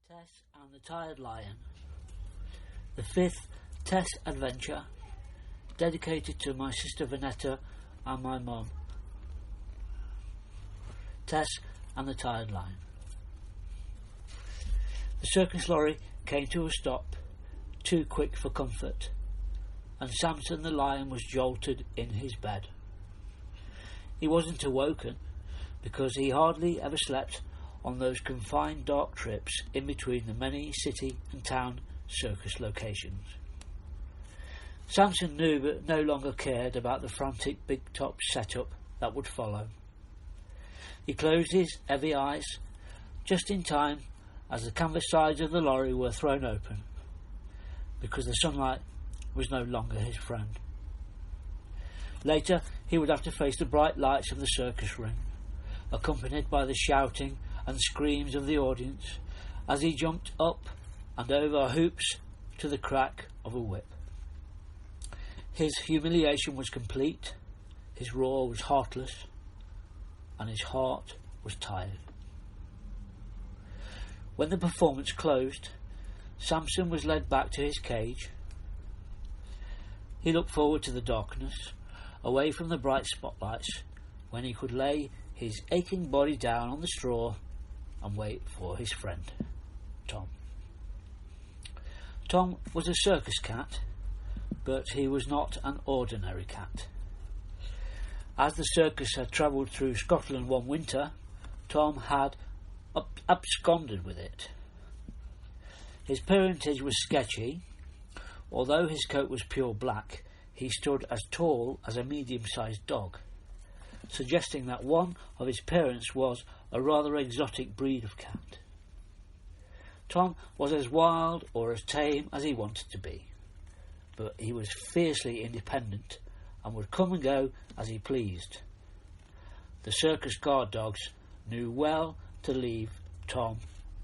Tess and the Tired Lion. The fifth Tess adventure, dedicated to my sister Vanetta and my mum. Tess and the Tired Lion. The circus lorry came to a stop, too quick for comfort, and Samson the lion was jolted in his bed. He wasn't awoken, because he hardly ever slept on those confined dark trips in between the many city and town circus locations. Samson knew but no longer cared about the frantic big top setup that would follow. He closed his heavy eyes just in time as the canvas sides of the lorry were thrown open, because the sunlight was no longer his friend. Later he would have to face the bright lights of the circus ring, accompanied by the shouting and screams of the audience as he jumped up and over hoops to the crack of a whip. His humiliation was complete, his roar was heartless, and his heart was tired. When the performance closed, Samson was led back to his cage. He looked forward to the darkness, away from the bright spotlights, when he could lay his aching body down on the straw and wait for his friend, Tom. Tom was a circus cat, but he was not an ordinary cat. As the circus had travelled through Scotland one winter, Tom had absconded with it. His parentage was sketchy. Although his coat was pure black, he stood as tall as a medium-sized dog, suggesting that one of his parents was a rather exotic breed of cat. Tom was as wild or as tame as he wanted to be, but he was fiercely independent and would come and go as he pleased. The circus guard dogs knew well to leave Tom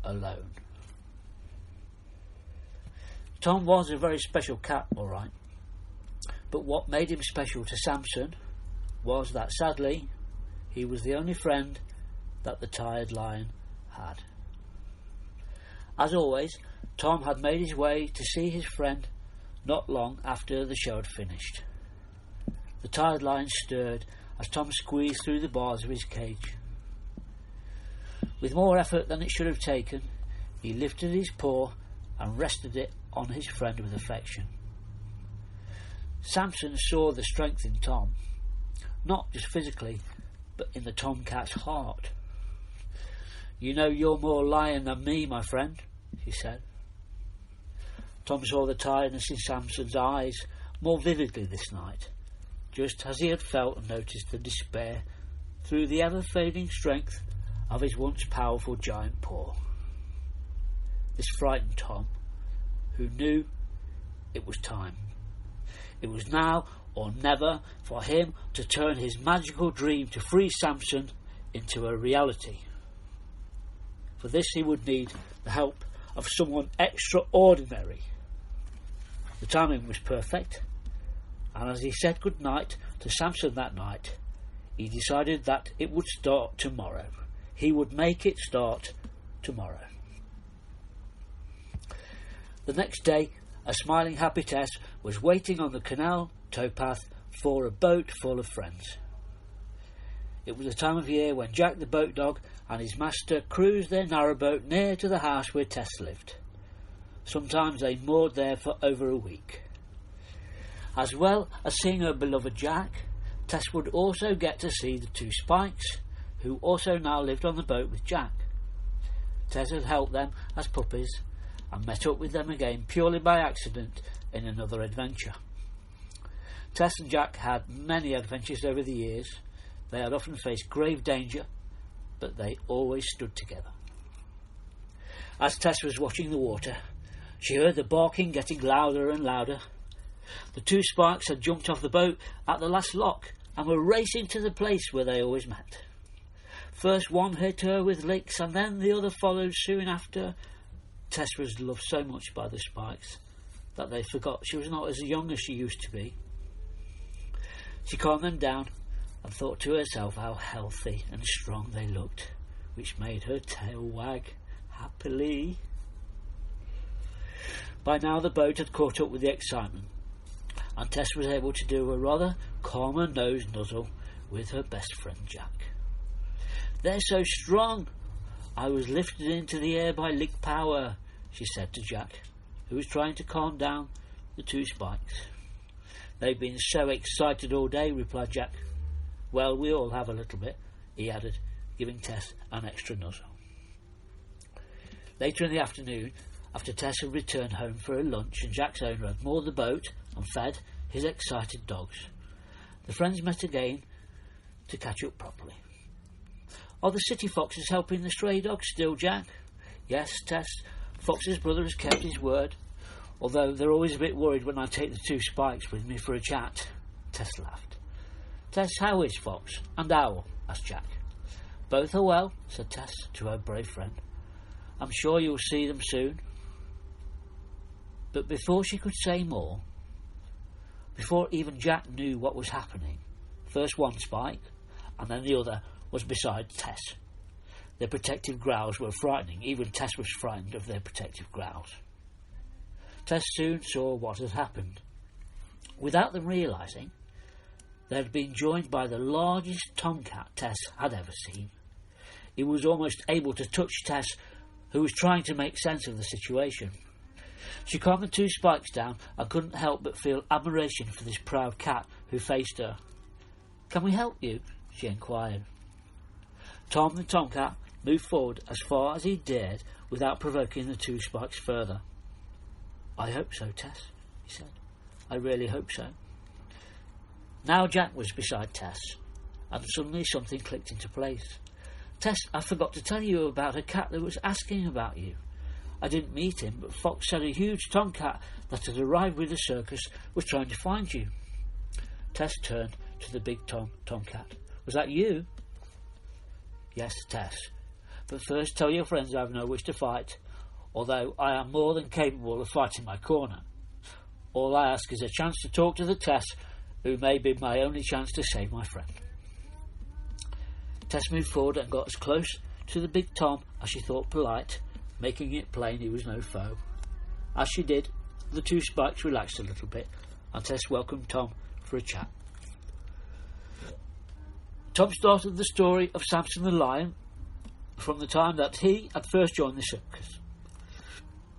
alone. Tom was a very special cat, all right, but what made him special to Samson was that, sadly, he was the only friend that the Tired Lion had. As always, Tom had made his way to see his friend not long after the show had finished. The Tired Lion stirred as Tom squeezed through the bars of his cage. With more effort than it should have taken, he lifted his paw and rested it on his friend with affection. Samson saw the strength in Tom, not just physically, but in the tomcat's heart. "You know you're more lion than me, my friend," he said. Tom saw the tiredness in Samson's eyes more vividly this night, just as he had felt and noticed the despair through the ever-fading strength of his once powerful giant paw. This frightened Tom, who knew it was time. It was now or never for him to turn his magical dream to free Samson into a reality. For this he would need the help of someone extraordinary. The timing was perfect, and as he said good night to Samson that night, he decided that it would start tomorrow. He would make it start tomorrow. The next day, a smiling happy Tess was waiting on the canal towpath for a boat full of friends. It was the time of year when Jack the boat dog and his master cruised their narrowboat near to the house where Tess lived. Sometimes they moored there for over a week. As well as seeing her beloved Jack, Tess would also get to see the two Spikes, who also now lived on the boat with Jack. Tess had helped them as puppies and met up with them again purely by accident in another adventure. Tess and Jack had many adventures over the years. They had often faced grave danger, but they always stood together. As Tess was watching the water, she heard the barking getting louder and louder. The two Spikes had jumped off the boat at the last lock and were racing to the place where they always met. First one hit her with licks, and then the other followed soon after. Tess was loved so much by the Spikes that they forgot she was not as young as she used to be. She calmed them down and thought to herself how healthy and strong they looked, which made her tail wag happily. By now the boat had caught up with the excitement, and Tess was able to do a rather calmer nose nuzzle with her best friend Jack. "They're so strong. I was lifted into the air by lick power," she said to Jack, who was trying to calm down the two spikes. "They've been so excited all day," replied Jack. "Well, we all have a little bit," he added, giving Tess an extra nuzzle. Later in the afternoon, after Tess had returned home for her lunch and Jack's owner had moored the boat and fed his excited dogs, the friends met again to catch up properly. "Are the city foxes helping the stray dogs still, Jack?" "Yes, Tess. Fox's brother has kept his word, although they're always a bit worried when I take the two spikes with me for a chat." Tess laughed. "Tess, how is Fox and Owl?" asked Jack. "Both are well," said Tess to her brave friend. "I'm sure you'll see them soon." But before she could say more, before even Jack knew what was happening, first one spike and then the other was beside Tess. Their protective growls were frightening. Even Tess was frightened of their protective growls. Tess soon saw what had happened. Without them realising, they had been joined by the largest tomcat Tess had ever seen. He was almost able to touch Tess, who was trying to make sense of the situation. She calmed the two spikes down and couldn't help but feel admiration for this proud cat who faced her. "Can we help you?" she inquired. Tom the tomcat moved forward as far as he dared without provoking the two spikes further. "I hope so, Tess," he said. "I really hope so." Now Jack was beside Tess, and suddenly something clicked into place. "Tess, I forgot to tell you about a cat that was asking about you. I didn't meet him, but Fox said a huge tomcat that had arrived with the circus was trying to find you." Tess turned to the big tomcat. "Was that you?" "Yes, Tess. But first tell your friends I have no wish to fight, although I am more than capable of fighting my corner. All I ask is a chance to talk to the Tess, who may be my only chance to save my friend." Tess moved forward and got as close to the big Tom as she thought polite, making it plain he was no foe. As she did, the two spikes relaxed a little bit, and Tess welcomed Tom for a chat. Tom started the story of Samson the lion from the time that he had first joined the circus.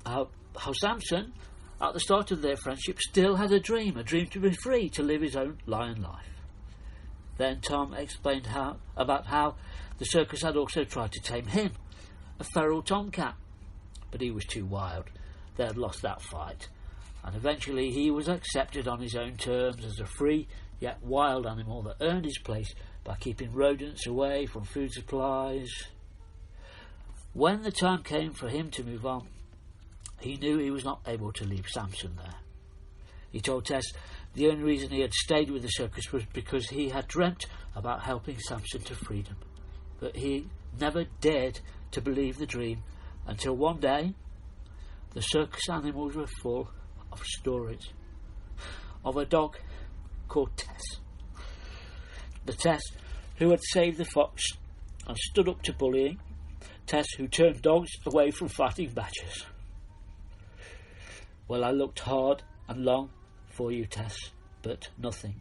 How Samson, at the start of their friendship, still had a dream to be free to live his own lion life. Then Tom explained about how the circus had also tried to tame him, a feral tomcat, but he was too wild. They had lost that fight, and eventually he was accepted on his own terms as a free yet wild animal that earned his place by keeping rodents away from food supplies. When the time came for him to move on, he knew he was not able to leave Samson there. He told Tess the only reason he had stayed with the circus was because he had dreamt about helping Samson to freedom, but he never dared to believe the dream until one day the circus animals were full of stories of a dog called Tess. The Tess who had saved the fox and stood up to bullying, Tess who turned dogs away from fighting badgers. Well, I looked hard and long for you, Tess, but nothing.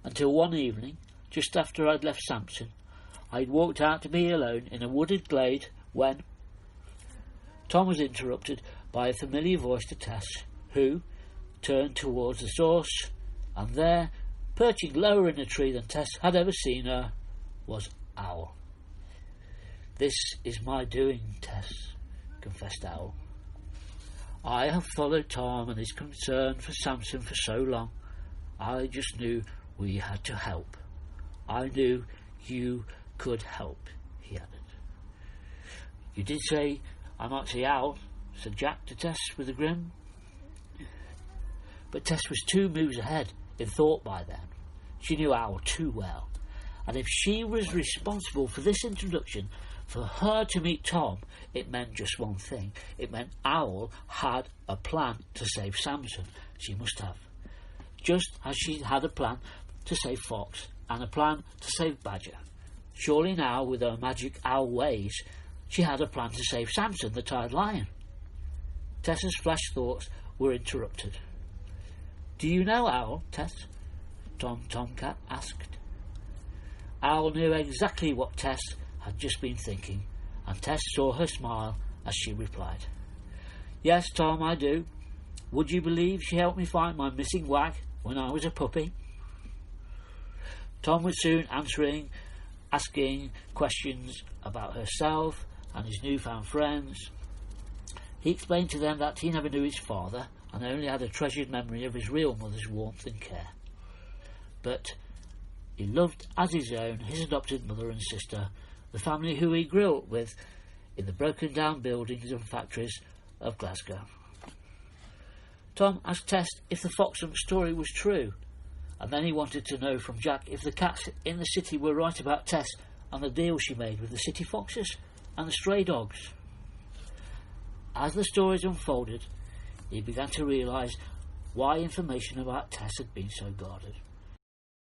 Until one evening, just after I'd left Samson, I'd walked out to be alone in a wooded glade when Tom was interrupted by a familiar voice to Tess, who turned towards the source, and there, perching lower in a tree than Tess had ever seen her, was Owl. "This is my doing, Tess," confessed Owl. "I have followed Tom and his concern for Samson for so long. I just knew we had to help. I knew you could help," he added. "You did say I might see Owl," said Jack to Tess with a grin. But Tess was 2 moves ahead in thought by then. She knew Owl too well, and if she was responsible for this introduction, for her to meet Tom, it meant just one thing. It meant Owl had a plan to save Samson. She must have. Just as she had a plan to save Fox and a plan to save Badger. Surely now, with her magic owl ways, she had a plan to save Samson, the tired lion. Tess's flash thoughts were interrupted. "Do you know Owl, Tess?" Tom Tomcat asked. Owl knew exactly what Tess had just been thinking, and Tess saw her smile as she replied. "Yes, Tom, I do. Would you believe she helped me find my missing wag when I was a puppy?" Tom was soon asking questions about herself and his newfound friends. He explained to them that he never knew his father and only had a treasured memory of his real mother's warmth and care. But he loved as his own his adopted mother and sister, the family who he grew up with in the broken-down buildings and factories of Glasgow. Tom asked Tess if the Foxhunt story was true, and then he wanted to know from Jack if the cats in the city were right about Tess and the deal she made with the city foxes and the stray dogs. As the stories unfolded, he began to realise why information about Tess had been so guarded.